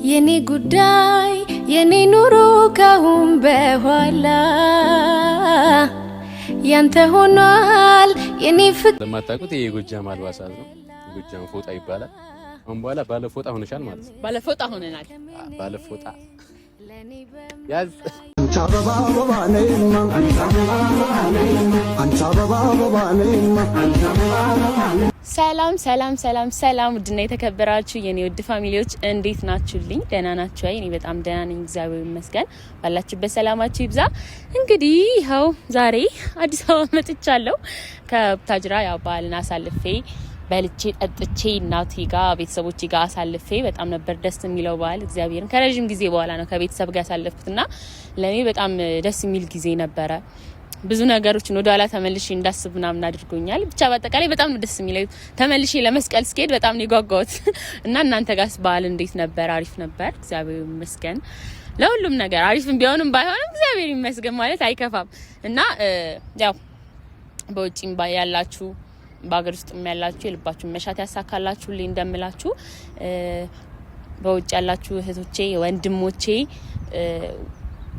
የኔ ጉዳይ የኔ ኑሮ ካሁን በኋላ ያንተ ሆኗል የኔ ፍቅር። ለማታውቁት ይሄ ጎጃም አልባሳት ነው። ጎጃም ፎጣ ይባላል። አሁን በኋላ ባለ ፎጣ ሆነሻል ማለት ነው። ባለ ፎጣ ሆነናል። ባለ ፎጣ ያዝ ሰላም ሰላም ሰላም ሰላም ውድና የተከበራችሁ የኔ ውድ ፋሚሊዎች እንዴት ናችሁልኝ? ደህና ናችሁ? እኔ በጣም ደህና ነኝ፣ እግዚአብሔር ይመስገን። ባላችሁበት ሰላማችሁ ይብዛ። እንግዲህ ይኸው ዛሬ አዲስ አበባ መጥቻለሁ። ከቡታጅራ ያው በዓልን አሳልፌ በልቼ ጠጥቼ እናቴ ጋር ቤተሰቦቼ ጋር አሳልፌ በጣም ነበር ደስ የሚለው በዓል። እግዚአብሔርን ከረጅም ጊዜ በኋላ ነው ከቤተሰብ ጋር ያሳለፍኩትና ለኔ በጣም ደስ የሚል ጊዜ ነበረ። ብዙ ነገሮችን ወደ ኋላ ተመልሼ እንዳስብ ምናምን አድርጎኛል። ብቻ በአጠቃላይ በጣም ነው ደስ የሚለው። ተመልሼ ለመስቀል ስኬድ በጣም ነው የጓጓሁት እና እናንተ ጋርስ በዓል እንዴት ነበር? አሪፍ ነበር፣ እግዚአብሔር ይመስገን። ለሁሉም ነገር አሪፍም ቢሆንም ባይሆንም እግዚአብሔር ይመስገን ማለት አይከፋም። እና ያው በውጪም ያላችሁ በአገር ውስጥም ያላችሁ የልባችሁን መሻት ያሳካላችሁልኝ እንደምላችሁ በውጭ ያላችሁ እህቶቼ ወንድሞቼ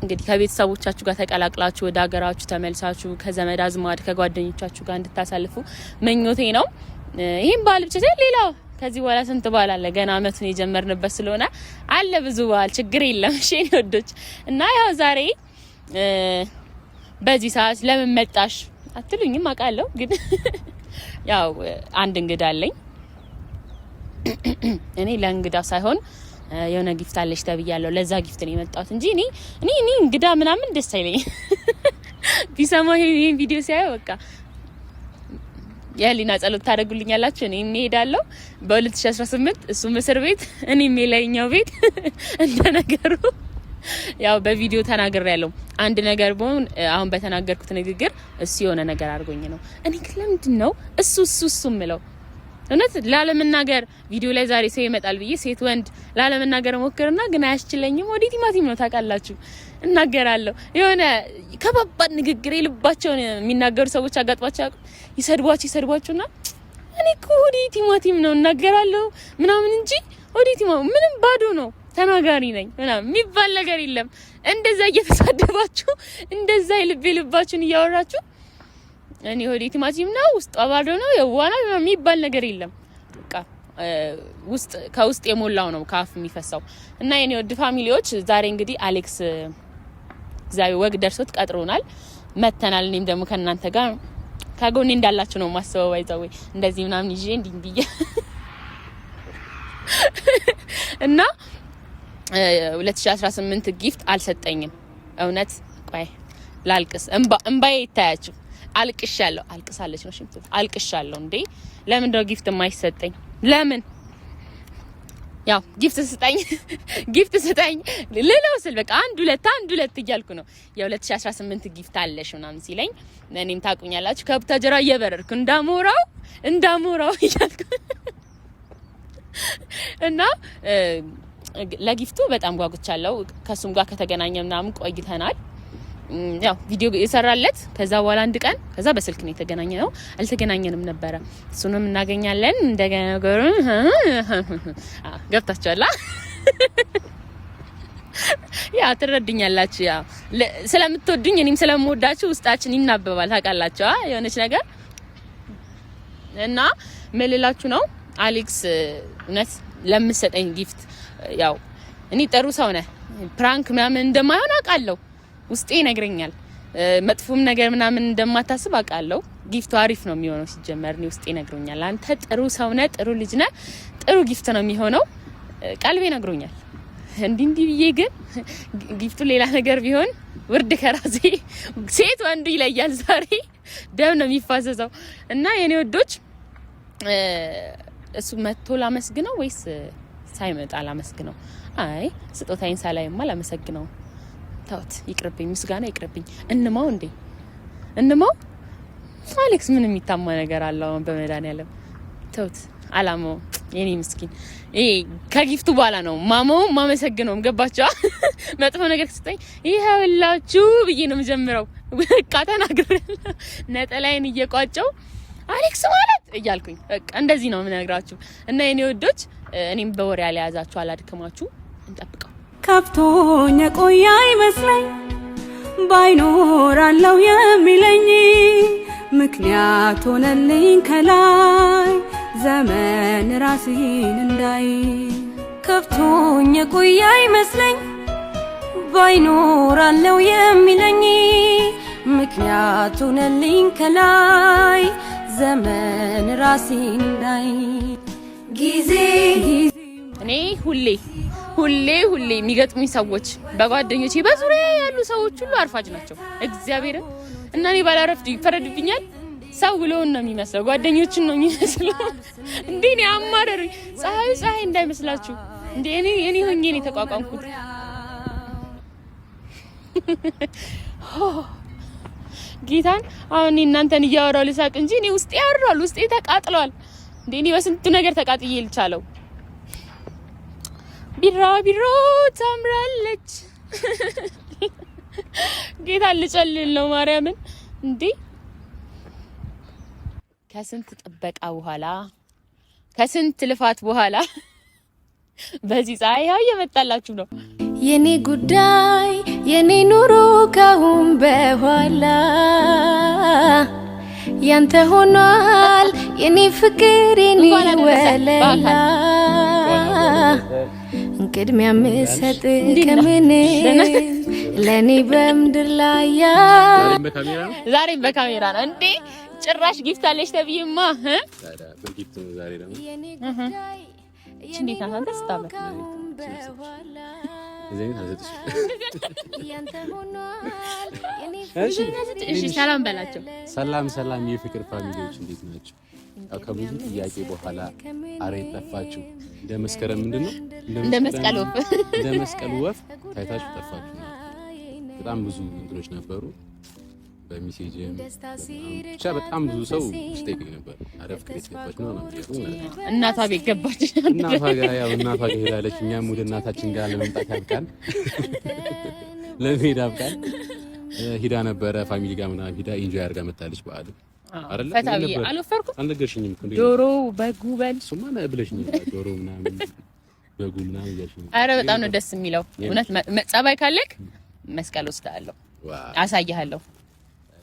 እንግዲህ ከቤተሰቦቻችሁ ጋር ተቀላቅላችሁ ወደ ሀገራችሁ ተመልሳችሁ ከዘመድ አዝማድ ከጓደኞቻችሁ ጋር እንድታሳልፉ ምኞቴ ነው። ይሄን በዓል ብቻ ሳይሆን ሌላ ከዚህ በኋላ ስንት በዓል አለ። ገና አመቱን የጀመርንበት ስለሆነ አለ ብዙ በዓል፣ ችግር የለም። እሺ ወዶች እና ያው ዛሬ በዚህ ሰዓት ለምን መጣሽ አትሉኝም አውቃለሁ፣ ግን ያው አንድ እንግዳ አለኝ። እኔ ለእንግዳ ሳይሆን የሆነ ጊፍት አለሽ ተብያለሁ። ለዛ ጊፍት ነው የመጣሁት እንጂ እኔ እንግዳ ምናምን ደስ አይለኝ። ቢሰማ ይሄን ቪዲዮ ሲያዩ በቃ የህሊና ጸሎት ታደርጉልኛላችሁ። እኔ እሄዳለሁ በ2018 እሱ እስር ቤት እኔ የላይኛው ቤት እንደነገሩ ያው በቪዲዮ ተናግሬያለሁ። አንድ ነገር በሆነ አሁን በተናገርኩት ንግግር እሱ የሆነ ነገር አድርጎኝ ነው። እኔ ለምንድን ነው እሱ ምለው? እውነት ላለመናገር ቪዲዮ ላይ ዛሬ ሰው ይመጣል ብዬ ሴት ወንድ ላለመናገር ሞክርና ግን አያስችለኝም። ወዲ ቲማቲም ነው ታውቃላችሁ፣ እናገራለሁ። የሆነ ከባባድ ንግግር ልባቸውን የሚናገሩ ሰዎች አጋጥሟቸው ይሰድቧችሁና እኔ እኮ ወዲ ቲማቲም ነው እናገራለሁ ምናምን እንጂ ወዲ ቲማቲም ምንም ባዶ ነው ተናጋሪ ነኝ ምናምን የሚባል ነገር የለም። እንደዛ እየተሳደባችሁ እንደዛ ልባችሁን እያወራችሁ እኔ ሆዴ ቲማቲም ነው ውስጥ አባዶ ነው የዋና የሚባል ነገር የለም። በቃ ውስጥ ከውስጥ የሞላው ነው ካፍ የሚፈሳው። እና የኔ ወድ ፋሚሊዎች ዛሬ እንግዲህ አሌክስ ዛሬ ወግ ደርሶት ቀጥሮናል፣ መተናል። እኔም ደግሞ ከእናንተ ጋር ከጎኔ እንዳላችሁ ነው ማስበው። አይዛው እንደዚህ ምናምን ይዤ እንዲህ እና 2018 ጊፍት አልሰጠኝም። እውነት ቆይ ላልቅስ፣ እንባዬ ይታያችሁ። አልቅሻለሁ። አልቅሳለች ነው ሽምቱ። አልቅሻለሁ እንዴ! ለምን ነው ጊፍት የማይሰጠኝ? ለምን? ያው ጊፍት ስጠኝ ልለው ስል በቃ አንድ ሁለት እያልኩ ነው። የ2018 ጊፍት አለሽ ምናምን ሲለኝ እኔም ታቁኛላችሁ ከቡታጅራ እየበረርኩ እንዳሞራው እያልኩ እና ለጊፍቱ በጣም ጓጉቻለሁ። ከሱም ጋር ከተገናኘ ምናምን ቆይተናል። ያው ቪዲዮ የሰራለት ከዛ በኋላ አንድ ቀን ከዛ በስልክ ነው የተገናኘነው። አልተገናኘንም ነበረ። እሱንም እናገኛለን እንደገና ነገሩ ገብታችኋል። ያ ትረዱኛላችሁ። ያ ስለምትወዱኝ እኔም ስለምወዳችሁ ውስጣችን ይናበባል ታውቃላችሁ። የሆነች ነገር እና መልላችሁ ነው አሌክስ እውነት ለምሰጠኝ ጊፍት ያው እኔ ጥሩ ሰው ነህ፣ ፕራንክ ምናምን እንደማይሆን አውቃለሁ። ውስጤ ይነግረኛል። መጥፎም ነገር ምናምን እንደማታስብ አውቃለሁ። ጊፍቱ አሪፍ ነው የሚሆነው። ሲጀመር እኔ ውስጤ ይነግረኛል አንተ ጥሩ ሰው ነህ፣ ጥሩ ልጅ ነህ፣ ጥሩ ጊፍት ነው የሚሆነው። ቀልቤ ይነግረኛል። እንዲህ ብዬ ግን ጊፍቱ ሌላ ነገር ቢሆን ውርድ ከራሴ ሴት ወንዱ ይለያል። ዛሬ ደም ነው የሚፋሰሰው። እና የኔ ወዶች እሱ መጥቶ ላመስግነው ወይስ ሳይመጣ ላመስግነው? አይ ስጦታዬን ሳላይማ ላመሰግነው። ታውት ይቅርብኝ፣ ምስጋና ይቅርብኝ። እንማው አሌክስ ምን የሚታማ ነገር አለው? በመድኃኒዓለም ታውት አላማው የኔ ምስኪን ከጊፍቱ በኋላ ነው ማመሰግነውም። ገባችሁ? መጥፎ ነገር ስጠኝ ይሄውላችሁ ብዬ ነው የምጀምረው። በቃ ተናግሬያለሁ። ነጠላዬን እየቋጨው አሌክስ ማለት እያልኩኝ በቃ እንደዚህ ነው የምነግራችሁ። እና የኔ ወዶች እኔም በወሬ ያለያዛችሁ አላድክማችሁ። እንጠብቀው። ከፍቶኝ ቆያ ይመስለኝ ባይኖራለው የሚለኝ ምክንያት ሆነልኝ ከላይ ዘመን ራስህን እንዳይ ከፍቶኝ ቆያ ይመስለኝ ባይኖራለው የሚለኝ ምክንያት ሆነልኝ ከላይ ዘመን ራስህን እንዳይ ጊዜ እኔ ሁሌ የሚገጥሙኝ ሰዎች በጓደኞቼ በዙሪያ ያሉ ሰዎች ሁሉ አርፋጅ ናቸው። እግዚአብሔርን እና እኔ ባላረፍድ ይፈረድብኛል። ሰው ብሎን ነው የሚመስለው፣ ጓደኞችን ነው የሚመስለው። እንዴ እኔ አማረር ፀሐይ እንዳይመስላችሁ እንዴ እኔ ሆኜ ነው የተቋቋምኩት። ጌታን አሁን እናንተን እያወራው ልሳቅ እንጂ እኔ ውስጤ ያርራል፣ ውስጤ ተቃጥሏል። እንዴ እኔ በስንቱ ነገር ተቃጥዬ ልቻለው። ቢራቢሮ ታምራለች። ጌታን ልጨልል ነው ማርያምን። እንዴ ከስንት ጥበቃ በኋላ ከስንት ልፋት በኋላ በዚህ ፀሐይ ያው እየመጣላችሁ ነው። የኔ ጉዳይ የኔ ኑሮ ካሁን በኋላ ያንተ ሆኗል የኔ ፍቅር የኔ ወለላ ቅድሚያ ምሰጥ ከምን ለኔ በምድር ላይ ያ ዛሬም በካሜራ ነው እንዴ? ጭራሽ ጊፍት አለሽ ተብዬማ በጊፍት ነው ዛሬ ደግሞ እንዴት አንተ ስታበ እሺ ሰላም በላቸው። ሰላም የፍቅር ፋሚሊዎች እንዴት ናቸው? ከብዙ ጥያቄ በኋላ አሬት ጠፋችሁ። እንደ መስከረም ምንድነው እንደ መስቀል ወፍ ታይታችሁ ጠፋችሁ። በጣም ብዙ እንትኖች ነበሩ በሚሴጅም ብቻ በጣም ብዙ ሰው ስቴክ ነበር። አረፍ ከቤት ገባች ነው እናቷ ቤት ገባች። እናቷ ጋር ሄዳለች። እኛም ወደ እናታችን ጋር ለመምጣት ያብቃን፣ ለመሄድ ያብቃን። ሂዳ ነበረ ፋሚሊ ጋር ምናምን ሂዳ ኢንጆይ አድርጋ መጣለች። በዓል አይደለ ፈታዊ አልወፈርኩም። አልነገርሽኝም እኮ ዶሮ በጉ በል እሱማ ብለሽኝ ዶሮ ምናምን በጉ ምናምን እያልሽኝ። ኧረ በጣም ነው ደስ የሚለው እውነት። ጸባይ ካለክ መስቀል ወስዳለሁ፣ አሳያለሁ።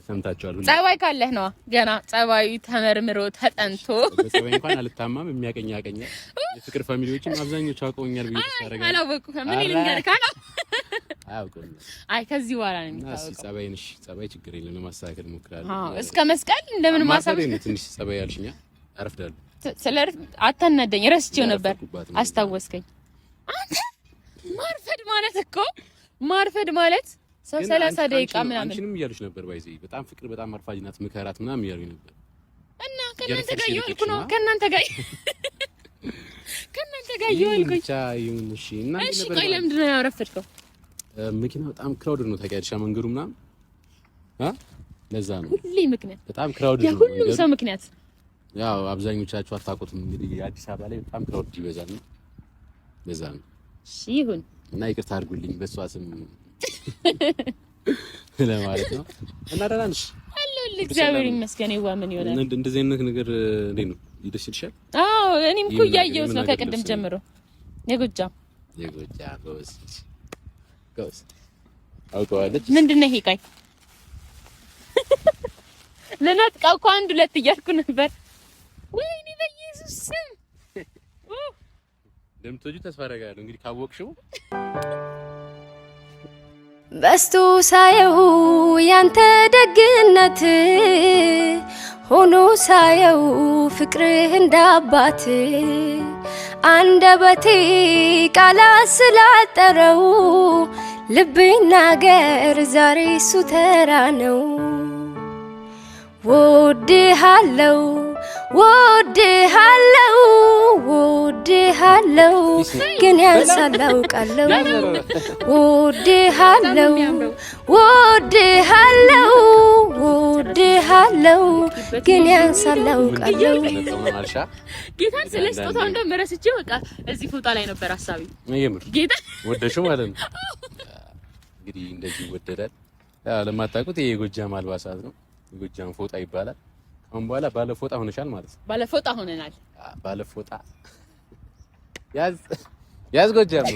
ሰምታችኋል። ጸባይ ካለህ ነው ገና ጸባዩ ተመርምሮ ተጠንቶ። በጸባይ እንኳን አልታማም፣ የሚያቀኝ ያቀኛል። የፍቅር ፋሚሊዎችም አብዛኞቹ አውቀውኛል ብዬ ተስፋ አላወቁ ከምን ልንገር ካላ አያውቁም። አይ ከዚህ በኋላ ነው የሚታወቀው። ጸባይ ችግር የለም፣ ለማስተካከል እሞክራለሁ። እስከ መስቀል እንደምን ማሳብ ነው። ትንሽ ጸባይ ያልሽኛ አረፍዳለሁ። ስለር አታናደኝ፣ ረስቼው ነበር አስታወስከኝ። አንተ ማርፈድ ማለት ሰው 30 ደቂቃ ምናምን አንቺንም እያሉሽ ነበር። ባይዘይ በጣም ፍቅር በጣም አርፋጅ ናት፣ ምከራት ምናምን እያሉኝ ነበር። እና ከእናንተ ጋር ይወልኩ ነው ከእናንተ ጋር ይወልኩ ብቻ ይሁን። እሺ እና እሺ፣ ቆይ ለምንድን ነው ያረፈድከው? መኪና በጣም ክራውድድ ነው ታውቂያለሽ፣ መንገዱ ምናምን ለዛ ነው ሁሌ ምክንያት በጣም ክራውድድ ነው። ሁሉም ሰው ምክንያት ያው አብዛኞቻችሁ አታውቁትም እንግዲህ አዲስ አበባ ላይ በጣም ክራውድድ ይበዛል ነው፣ ለዛ ነው። እሺ ይሁን እና ይቅርታ አድርጉልኝ በሷ ስም ለማለት ነው። እና ደህና ነሽ? አለሁልህ እግዚአብሔር ይመስገን። ይዋ ምን ይሆናል እንደዚህ አይነት ነገር እንዴት ነው ይደስ ይልሻል? አዎ እኔም እኮ እያየሁት ነው ከቅድም ጀምሮ። የጎጃም ጎስ አውቀዋለች። ምንድን ነው ይሄ? ቆይ ለነጥቀው እኮ አንድ ሁለት እያልኩ ነበር። ወይኔ በኢየሱስ ስም እንደምትወጂው ተስፋ አደርጋለሁ። እንግዲህ ካወቅሽው በስቱ ሳየው ያንተ ደግነት ሆኖ ሳየው ፍቅርህ እንዳባት አንደበቴ ቃላት ስላጠረው ልቤን ናገር ዛሬ እሱ ተራ ነው። ወድሃለው ግን ያንሳል አውቃለሁ። ወድሃለው ግን ያንሳል አውቃለሁ። ጌታን ስለስጦታው እንደመረስቼው በቃ እዚህ ፎጣ ላይ ነበር ሐሳቢ። ጌታ ወደሽው ማለት ነው። እንግዲህ እንደዚህ ይወደዳል። ለማታውቁት ይሄ የጎጃም አልባሳት ነው። የጎጃም ፎጣ ይባላል። አሁን በኋላ ባለፎጣ ሆነሻል ማለት ነው። ባለፎጣ ሆነናል። ባለፎጣ ያዝ ያዝጎጃም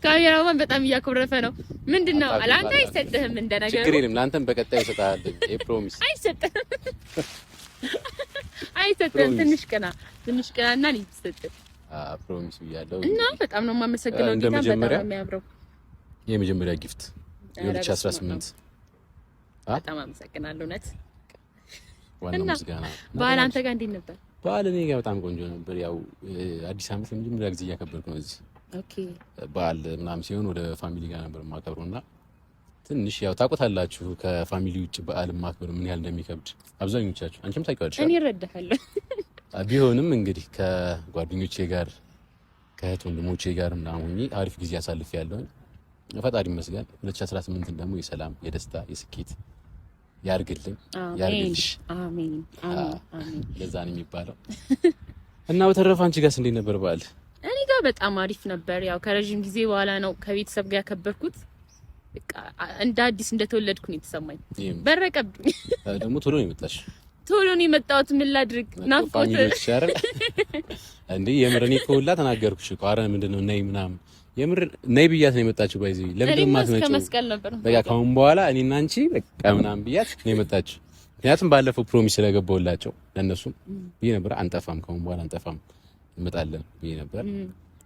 ካሜራማን በጣም እያኮረፈ ነው። ምንድነው አላንተ አይሰጥህም እንደነገሩ። ችግር የለም ለአንተም በቀጣይ ይሰጣል። ፕሮሚስ አይሰጥህም። ትንሽ ቀናና ይሰጥ። ፕሮሚስ ብያለሁ እና በጣም ነው የማመሰግነው። ጌታ በጣም የሚያምረው የመጀመሪያ ጊፍት የ2018 በጣም አመሰግናለሁ። እውነት ዋና ምስጋና። በዓል አንተ ጋር እንዴት ነበር? በዓል እኔ ጋር በጣም ቆንጆ ነበር። ያው አዲስ ዓመት ለመጀመሪያ ጊዜ እያከበርኩ ነው እዚህ። ኦኬ በዓል ምናምን ሲሆን ወደ ፋሚሊ ጋር ነበር የማከብረውና ትንሽ ያው ታውቁታላችሁ ከፋሚሊ ውጭ በዓል ማክበር ምን ያህል እንደሚከብድ አብዛኞቻችሁ፣ አንቺም ታውቂዋለሽ። እኔ እረዳለሁ። ቢሆንም እንግዲህ ከጓደኞቼ ጋር ከእህት ወንድሞቼ ጋር ምናምን ሆኜ አሪፍ ጊዜ አሳልፌያለሁ። ፈጣሪ ይመስገን። 2018 ደግሞ የሰላም የደስታ የስኬት ያርግልኝ ያርግልሽ። አሜን አሜን። ለዛ ነው የሚባለው። እና በተረፈ አንቺ ጋርስ እንዴት ነበር በዓል? እኔ ጋር በጣም አሪፍ ነበር። ያው ከረጅም ጊዜ በኋላ ነው ከቤተሰብ ጋር ያከበርኩት። በቃ እንደ አዲስ እንደተወለድኩ ነው የተሰማኝ። በረቀብኝ። ደግሞ ቶሎ ነው የመጣሽ? ቶሎ ነው የመጣሁት። ምን ላድርግ? ናፍቆት እንዴ የምር እኔ እኮ ሁላ ተናገርኩሽ እኮ። ኧረ ምንድነው ነይ ምናምን የምር ነይ ብያት ነው የመጣችው። ባይዚ ለምን ማትመጪው? ከመስቀል ነበር በቃ ካሁን በኋላ እኔና አንቺ በቃ ምናምን ብያት ነው የመጣችው። ምክንያቱም ባለፈው ፕሮሚስ ስለገባሁላቸው ለነሱም ብዬ ነበር አንጠፋም፣ ካሁን በኋላ አንጠፋም እንመጣለን ብዬ ነበር።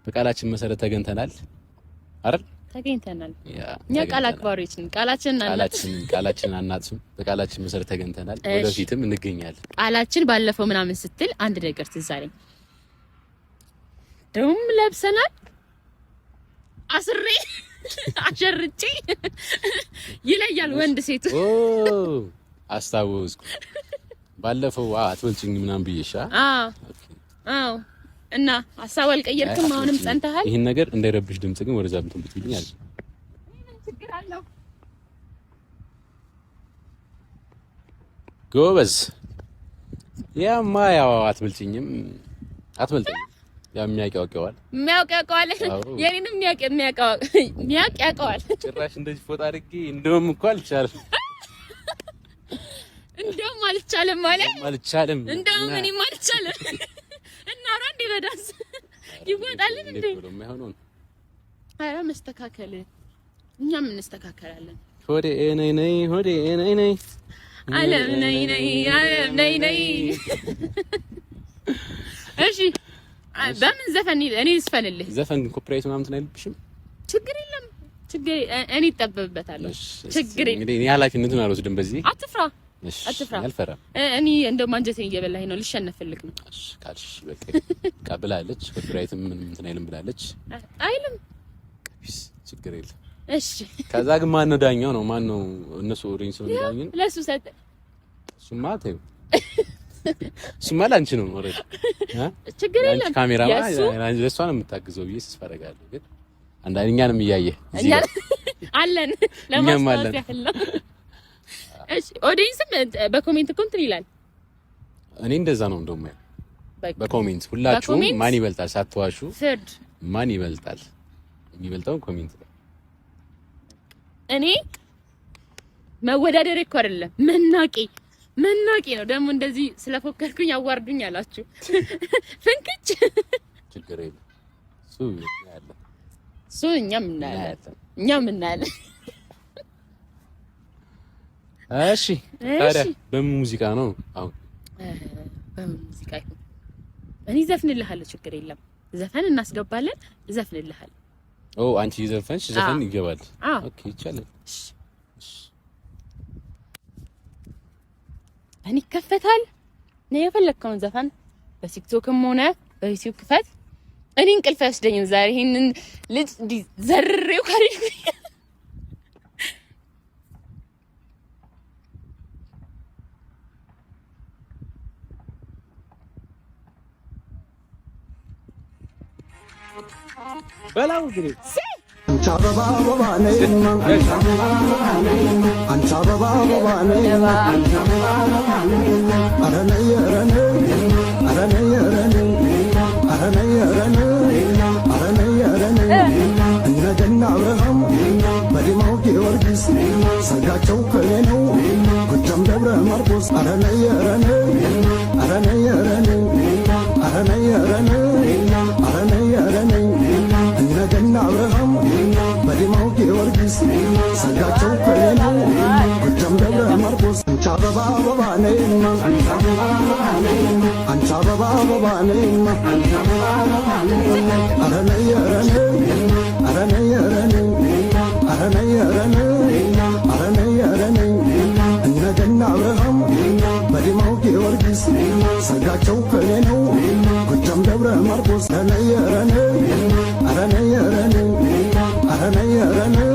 በቃላችን መሰረት ተገኝተናል አይደል? ተገኝተናል። እኛ ቃል አክባሪዎች ነን። ቃላችን አናጥፍም። በቃላችን መሰረት ተገኝተናል። ወደፊትም እንገኛለን። ቃላችን ባለፈው ምናምን ስትል አንድ ነገር ትዝ አለኝ። ደም ለብሰናል አስሬ አሸርጬ ይለያል ወንድ ሴቱ። አስታወስኩ። ባለፈው አትበልጭኝ ምናምን ብዬሻ። አዎ እና ሀሳብ አልቀየርክም። አሁንም ጸንተሃል። ይሄን ነገር እንዳይረብሽ ድምጽ ግን ወደዛ ብትልኝ አለ። ችግር አለው። ጎበዝ። ያማ ያው አትበልጭኝም አትበልጠኝም። የሚያውቀዋል የኔንም የሚያውቀዋል። ጭራሽ እንደዚህ ፎጣ አድርጌ እንደውም እኮ አልቻለም ማለት አልቻለም። እንደውም እኔም አልቻለም። እናውራ እንዴ በዳንስ ይወጣልን እንዴ? ኧረ መስተካከል፣ እኛም እንስተካከላለን። ሆዴ ነይ ነይ ሆዴ ነይ ነይ ዓለም ነይ ነይ ዓለም ነይ ነይ። እሺ በምን ዘፈን እኔ ልስፈልልህ? ዘፈን ኮፒራይት ምናምን እንትን አይልብሽም? ችግር የለም እኔ እጠበብበታለሁ። ችግር የለም። እንግዲህ እኔ ኃላፊነቱን አልወስድም በዚህ። አትፍራ። አልፈራም። እኔ እንደውም አንጀቴን እየበላኝ ነው። ልሸነፍልክ ነው። እሺ ካልሽ በቃ ቀብላለች። ኮፒራይትም ምንም እንትን አይልም ብላለች። አይልም። ችግር የለም። እሺ ከዛ ግን ማን ነው ዳኛው? ነው ማን ነው? እነሱ ኦዲየንስ ነው ዳኛው። ለሱ ሰጠ። እሱማ ተይው እሱማ ላንቺ ነው ኦሬዲ ችግር የለም። ካሜራማ ለሷ ነው የምታግዘው ብዬ ተስፋ አደርጋለሁ። ግን አንዳንዴ እኛንም እያየ አለን ለማስታወስ ያህል ነው። እሺ ኦዲየንስም በኮሜንት እኮ እንትን ይላል። እኔ እንደዛ ነው እንደውም በኮሜንት ሁላችሁም ማን ይበልጣል ሳትዋሹ ፍርድ ማን ይበልጣል የሚበልጠው ኮሜንት ላይ እኔ መወዳደር እኮ አይደለም መናቂ ነው። ደግሞ እንደዚህ ስለፎከርኩኝ አዋርዱኝ አላችሁ። ፍንክች ችግር የለም። እሱ እኛም እናያለን። እሺ ታዲያ በምን ሙዚቃ ነው አሁን? በምን ሙዚቃ ይሁን? እኔ ዘፍንልሃለሁ። ችግር የለም። ዘፈን እናስገባለን። ዘፍንልሃለሁ። አንቺ ዘፈንሽ ዘፈን ይገባል። ኦኬ ይቻላል። እኔ ይከፈታል። ነው የፈለከውን ዘፈን በቲክቶክም ሆነ በዩቲዩብ ክፈት። እኔ እንቅልፍ አይወስደኝም ዛሬ ይሄንን ልጅ ዘርሬው ካሪክ በላው ግሬ አንቺ አበባ አበባ ነይማ አንቺ አበባ አበባ ነይማ ኧረ ነይ ኧረ ነይ ኧረ ነይ ኧረ ነይ ኧረ ነይ ኧረ ነይ ኧረ ነይ ኧረ ነይ እነ ገና አብርሃም በዲማው ጊዮርጊስ ሰርጋቸው ከኔ ነው ጎጃም ደብረ ማርቆስ ኧረ ነይ ኧረ ነይ ኧረ ነይ ኧረ ነይ ኧረ ነይ ኧረ ነይ ኧረ ነይ ኧረ አብርሃም በዲማው ጊዮርጊስ ሰርጋቸው ከኔ ነው ጎጃም ደብረ ማርቆስ አንቺ አበባ አበባ ነይማ አንቺ አበባ አበባ ነይማ ኧረ ነይ ኧረ ነይ ኧረ ነይ ኧረ ነይ ኧረ ነይ ኧረ ነይ ኧረ ነይ ኧረ ነይ እነ ገና አብርሃም በዲማው ጊዮርጊስ ሰርጋቸው ከኔ ነው ጎጃም ደብረ ማርቆስ ኧረ ነይ ኧረ ነይ ኧረ ነይ ኧረ ነይ ኧረ ነይ ኧረ ነይ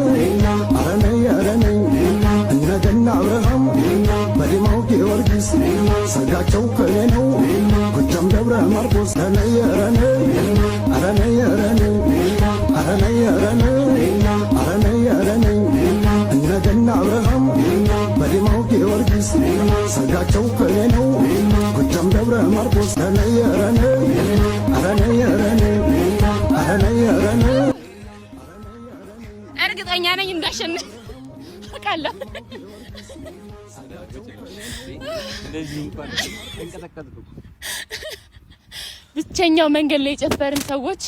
ኧረ ነይ ኧረ ነይ እነ ገና አብርሃም በዲማው ጊዮርጊስ ሰርጋቸው ከኔ ነው ጎጃም ደብረ ማርቆስ ኧረ ነይ ኧረ ነይ ኧረ ነይ ኧረ ነይ ኧረ ነይ ኧረ ነይ ኧረ ነይ ኧረ ነይ እነ ገና አብርሃም በዲማው ጊዮርጊስ ሰርጋቸው ከኔ ነው ጎጃም ደብረ ማርቆስ ኧረ ነይ ኧረ ነይ ኧረ ነይ ኧረ ነይ ኧረ ነይ ኧረ ነይ እርግጠኛ ነኝ እንዳሸንፍ አውቃለሁ። ብቸኛው መንገድ ላይ የጨፈርን ሰዎች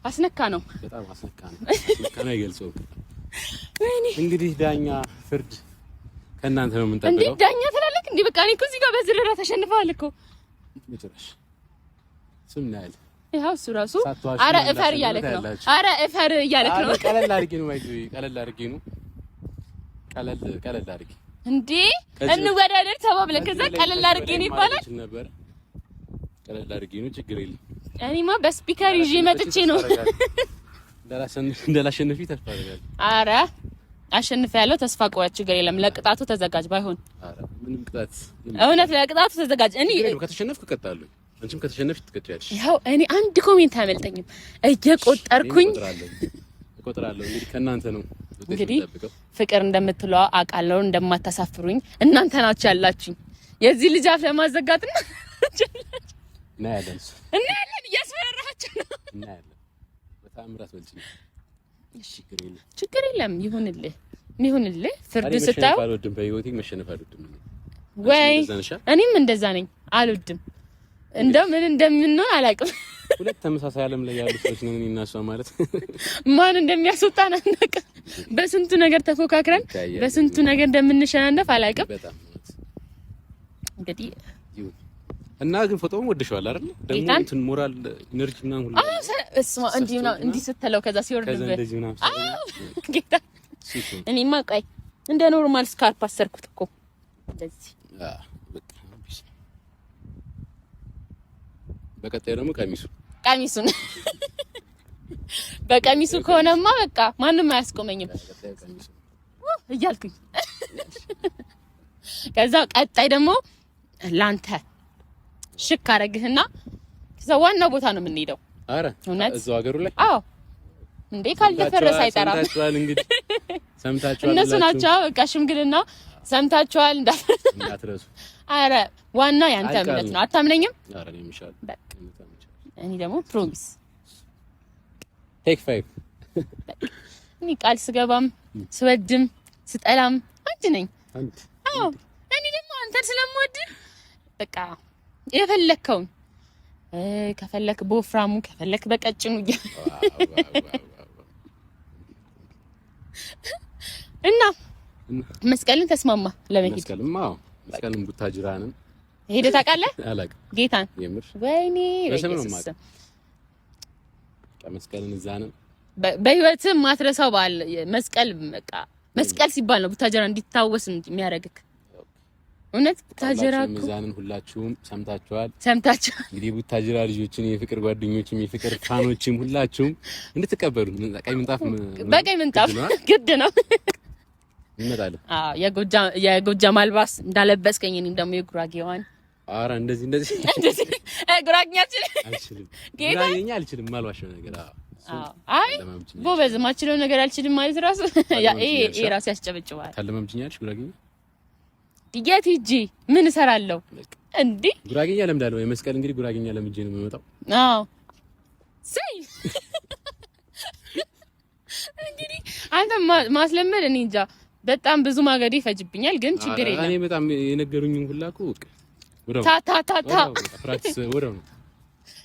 አስነካ ነው። በጣም አስነካ ነው። አስነካ ነው አይገልጸውም። እንግዲህ ዳኛ ፍርድ ከእናንተ ነው የምንጠብቀው። እንዴ ዳኛ ትላለህ እንዴ? በቃ እኔ እኮ እዚህ ጋር በዝረራ ተሸንፈዋል እኮ መጨረሻ ስም ናይል ይኸው እሱ ራሱ አረ እፈር እያለክ ነው። አረ እፈር እያለክ ነው። ቀለል አድርጌ ነው ማይዱ ቀለል አድርጌ ነው ቀለል አድርጌ እንዴ እንወዳደር ተባብለን ከዛ ቀለል አድርጌ ነው ይባላል ነበር። ቀለል አድርጌ ነው ችግር የለም። እኔማ በስፒከር ይዤ መጥቼ ነው እንዳላሸንፊ ተስፋ አደርጋለሁ። አረ አሸንፈ ያለው ተስፋ ቆያ ችግር የለም። ለቅጣቱ ተዘጋጅ። ባይሆን አረ ምንም ቅጣት እውነት ለቅጣቱ ተዘጋጅ። እኔ ከተሸነፍኩ እቀጣለሁ። አንቺም ከተሸነፍሽ ትቀጫለሽ። ያው እኔ አንድ ኮሜንት አያመልጠኝም እየቆጠርኩኝ እቆጥራለሁ። እንግዲህ ከእናንተ ነው እንግዲህ ፍቅር እንደምትለው አውቃለሁ። እንደማታሳፍሩኝ እናንተ ናችሁ ያላችሁኝ። የዚህ ልጅ አፍ ለማዘጋትና እናያለን እያስፈራራችሁ ነው። እናያለን። በታምራት ወልጭ እሺ ችግር የለም ይሁንልህ። ፍርድ ስታው አልወድም። በህይወቴ መሸነፍ አልወድም። ወይ እኔም እንደዛ ነኝ። አልወድም። እንደው ምን እንደምንሆን አላውቅም። ሁለት ተመሳሳይ ዓለም ላይ ያሉ ሰዎች ነን እና እሷ ማለት ማን እንደሚያስወጣን አናውቅም። በስንቱ ነገር ተፎካክረን በስንቱ ነገር እንደምንሸናነፍ አላውቅም። እንግዲህ እና ግን ፎቶውን ወደሽዋል አይደል? ደግሞ እንትን ሞራል ኢነርጂ ምናምን ሁሉ እስማ እንዲህ ስትለው ከዛ ሲወርድብህ ጌታ እኔማ ቆይ እንደ ኖርማል ስካርፕ አሰርኩት እኮ እንደዚህ። በቀጣይ ደግሞ ቀሚሱን በቀሚሱ ከሆነማ በቃ ማንም አያስቆመኝም እያልኩኝ ከዛ ቀጣይ ደግሞ ላንተ ሽክ አረግህና ከዛ ዋናው ቦታ ነው የምንሄደው። አረ እዛው ሀገሩ ላይ አዎ እንዴ ካልደፈረሰ አይጠራም። ሰምታችኋል እንግዲህ ሰምታችኋል። እነሱ ናቸው በቃ ሽምግልና ሰምታችኋል እንዳትረሱ። አረ ዋና ያንተ እምነት ነው። አታምነኝም? አረ እኔ ምሻል እኔ ደግሞ ፕሮሚስ ቴክ 5 እኔ ቃል ስገባም ስወድም ስጠላም አንድ ነኝ። አዎ እኔ ደግሞ አንተን ስለምወድ በቃ የፈለከውን ከፈለክ በወፍራሙ ከፈለክ በቀጭኑ እና መስቀልን ተስማማ ለመሄድ መስቀልን ቡታጅራንን ሄደህ ታውቃለህ? አላውቅም። ጌታን የምር ወይኔ መስቀልን እዛንም በህይወትህ ማትረሳው በዓል መስቀል በቃ መስቀል ሲባል ነው ቡታጅራ እንዲታወስ የሚያደርግህ። እውነት ቡታጅራ እኮ እዛንን ሁላችሁም ሰምታችኋል። እንግዲህ ቡታጅራ ልጆችን የፍቅር ጓደኞችም የፍቅር ፋኖችም ሁላችሁም እንድትቀበሉ ቀይ ምንጣፍ በቀይ ምንጣፍ ግድ ነው እንመጣለን። የጎጃም አልባስ እንዳለበስከኝ እኔም ደግሞ የጉራጌዋን አረ እንደዚህ ጉራጌኛ ጉራጌኛ አልችልም ማልዋሸው ነገር አይ ጎበዝ ማችለው ነገር አልችልም ማለት ራሱ ይሄ ራሱ ያስጨበጭባል። ካለማምጭኛልሽ ጉራጌኛ ዲጌት ሂጂ ምን እሰራለሁ እንዴ? ጉራጌኛ ለምዳለሁ። የመስቀል እንግዲህ ጉራጌኛ ለምጄ ነው የምመጣው። አዎ ሰይ እንግዲህ አንተ ማስለመድ እኔ እንጃ በጣም ብዙ ማገድ ይፈጅብኛል፣ ግን ችግር የለም። እኔ በጣም የነገሩኝን ሁላ እኮ ፕራክቲስ ወደው ነው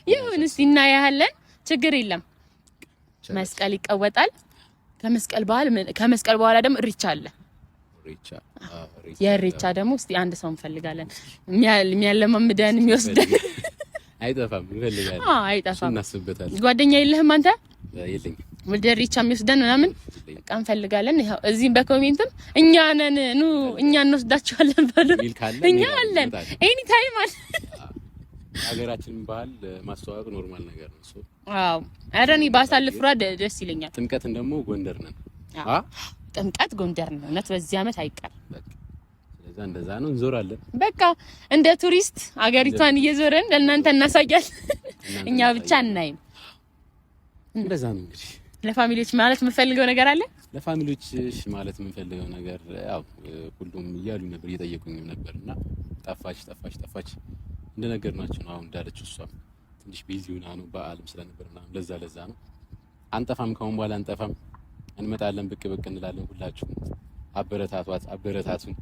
ይሁን። እስቲ እናያለን፣ ችግር የለም። መስቀል ይቀወጣል። ከመስቀል በኋላ ደግሞ እሪቻ አለ። የእሪቻ ደግሞ እስቲ አንድ ሰው እንፈልጋለን የሚያለማምደን የሚወስደን አይጠፋም እንፈልጋለን። አይጠፋም። እናስብበታለን። ጓደኛ የለህም አንተ? የለኝም። ወደ እሪቻ የሚወስደን ምናምን በቃ እንፈልጋለን። ይሄው እዚህም በኮሜንትም እኛ ነን ኑ እኛ እንወስዳቸዋለን በሉ። እኛ አለን ኤኒ ታይም አለ። ሀገራችንን ባህል ማስተዋወቅ ኖርማል ነገር ነው። አዎ አረኒ ባሳልፍ ራ ደስ ይለኛል። ጥምቀትን ደግሞ ጎንደር ነን። ጥምቀት ጎንደር ነው። እውነት በዚህ አመት አይቀርም። ስለዛ እንደዛ ነው እንዞራለን። በቃ እንደ ቱሪስት ሀገሪቷን እየዞረን ለእናንተ እናሳያለን። እኛ ብቻ እናይም። እንደዛ ነው እንግዲህ። ለፋሚሊዎች ማለት የምፈልገው ነገር አለ። ለፋሚሊዎች ማለት የምፈልገው ነገር ያው ሁሉም እያሉ ነበር እየጠየቁኝም ነበርና ጠፋች እንደነገርናችሁ ነው። አሁን እንዳለችው እሷም ትንሽ ቢዚ ሆና ነው በዓልም ስለነበርና ለዛ ነው። አንጠፋም፣ ከአሁን በኋላ አንጠፋም፣ እንመጣለን፣ ብቅ እንላለን። ሁላችሁም አበረታቱን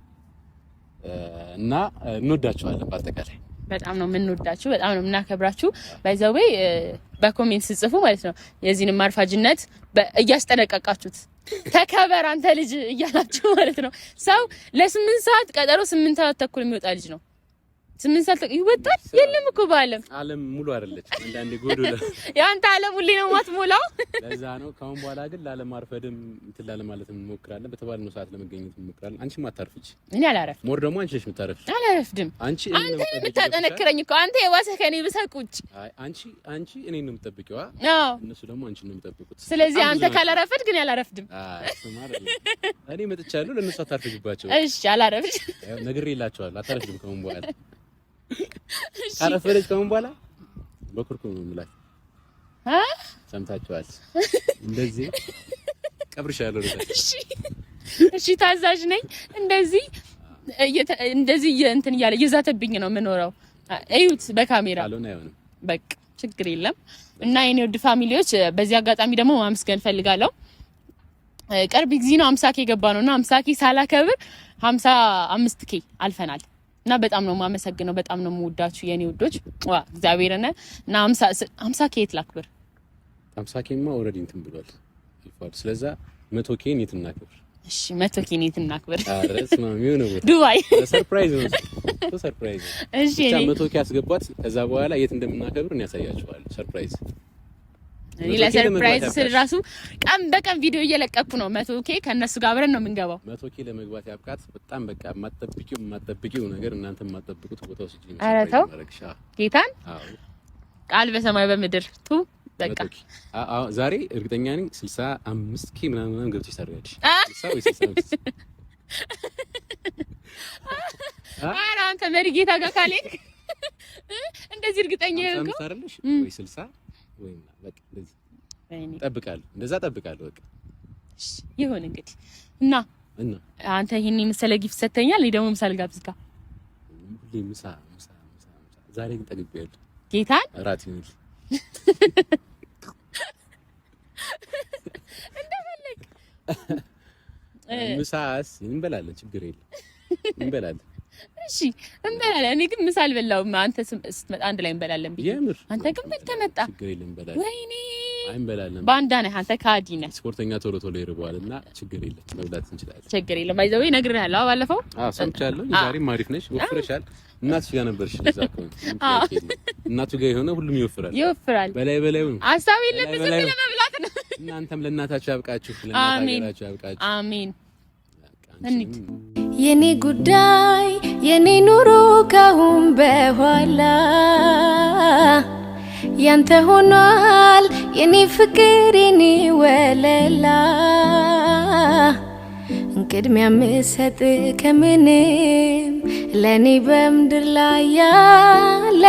እና እንወዳችኋለን። በአጠቃላይ በጣም ነው የምንወዳችሁ፣ በጣም ነው የምናከብራችሁ። ባይዘዌ በኮሜንት ስጽፉ ማለት ነው የዚህን ማርፋጅነት እያስጠነቀቃችሁት ተከበር አንተ ልጅ እያላችሁ ማለት ነው። ሰው ለ8 ሰዓት ቀጠሮ 8 ሰዓት ተኩል የሚወጣ ልጅ ነው 8 ሰዓት ይወጣል። የለም እኮ ዓለም ሙሉ አይደለች። አንዳንዴ ጎዶሎ ያንተ ዓለም ሁሌ ነው ማትሞላው። ለዛ ነው ካሁን በኋላ ግን ላለማርፈድም እንትን ላለማለትም እንሞክራለን። በተባልነው ሰዓት ለመገኘት እንሞክራለን። አንቺም አታርፍጂ። እኔ አላረፍም። ሞር ደግሞ አንቺ ነሽ የምታረፍጂ። አላረፍድም። አንተ የምታጠነክረኝ እኮ አንተ የዋሰህ ከኔ ብሰቁጭ። አይ አንቺ እኔን ነው የምትጠብቂው። እነሱ ደግሞ አንቺን ነው የሚጠብቁት። ስለዚህ አንተ ካላረፈድ ግን ያላረፍድም። እኔ መጥቻለሁ፣ ለነሱ አታርፍጂባቸው። እሺ አላረፍድ ነግሬላቸዋለሁ። አታርፍድም ከአሁን በኋላ ካረፈለች ከምን በኋላ በኩርኩም ነው የምላት። ሰምታችኋል። እንደዚህ ቀብርሻለሁ። እሺ ታዛዥ ነኝ። እንደዚህ እንትን እያለ እየዛተብኝ ነው የምኖረው። እዩት በካሜራ አሎና አይሆንም። በቃ ችግር የለም። እና የኔ ውድ ፋሚሊዎች በዚህ አጋጣሚ ደግሞ ማመስገን ፈልጋለሁ። ቅርብ ጊዜ ነው 50K ገባ ነውና 50K ሳላከብር 55K አልፈናል። እና በጣም ነው የማመሰግነው። በጣም ነው የምወዳችሁ የኔ ውዶች። እግዚአብሔርና እና 50K የት ላክብር? 50Kማ ኦልሬዲ እንትን ብሏል ይፋል። ስለዛ 100K የት እናክብር? እሺ 100K የት እናክብር? አረስ ነው የሚሆነው። ዱባይ ሰርፕራይዝ ነው። ሰርፕራይዝ። እሺ 100K አስገቧት። ከዛ በኋላ የት እንደምናከብር እኔ ያሳያችኋለሁ። ሰርፕራይዝ። ለሰርፕራይዝ ስለራሱ ቀን በቀን ቪዲዮ እየለቀኩ ነው። 100K ከነሱ ጋር አብረን ነው የምንገባው። 100K ለመግባት ያብቃት። በጣም በቃ የማትጠብቂው ነገር እናንተ የማትጠብቁት ቦታ ውስጥ ነው። ኧረ ተው ጌታን ቃል በሰማይ በምድር ቱ በቃ ዛሬ እርግጠኛ ነኝ 65K ምናምን ገብተሽ ታደርጋለሽ። 60 ወይ 65 ኧረ አንተ መሪ ጌታ ጋር ካሌክ እንደዚህ እርግጠኛ ይልከው አይደለሽ ወይ 60 ወይ በቃ እንደዚህ ጠብቃለሁ። እንደዛ ጠብቃለሁ። በቃ ይሁን እንግዲህ እና አንተ ይሄን መሰለ ጊፍት ሰተኛል። እኔ ደግሞ ምሳ ልጋብዝካ። ሁሌ ምሳ ዛሬ ግን ጠግቤያለሁ። ጌታን እራት ይሁን እንደፈለግ ምሳስ እንበላለን። ችግር የለም እንበላለን። እሺ እንበላለን። እኔ ግን ምሳ አልበላሁም። አንተ ስትመጣ አንድ ላይ እንበላለን ብዬ። አንተ ግን በልተመጣ ችግር የለም እንበላለን። ወይኔ እንበላለን። ባንዳ ነህ አንተ፣ ካዲ ነህ። ስፖርተኛ ቶሎ ይርበዋልና ችግር የለም መብላት እንችላለን። ችግር የለም። ባይዘው ነግሬሃለሁ ባለፈው። ሰምቻለሁ። ዛሬም አሪፍ ነሽ፣ ወፍረሻል። እናትሽ ጋር ነበርሽ እዛ እኮ እናቱ ጋር የሆነ ሁሉም ይወፍራል። በላይ ሀሳብ የለብህም ለመብላት ነው። እናንተም ለእናታችሁ ያብቃችሁ፣ ለእናታችሁ ያብቃችሁ። አሜን። የኔ ጉዳይ የኔ ኑሮ ካሁን በኋላ ያንተ ሆኗል የኔ ፍቅር የኔ ወለላ ቅድሚያ ምሰጥ ከምንም ለኔ በምድር ላይ ያለ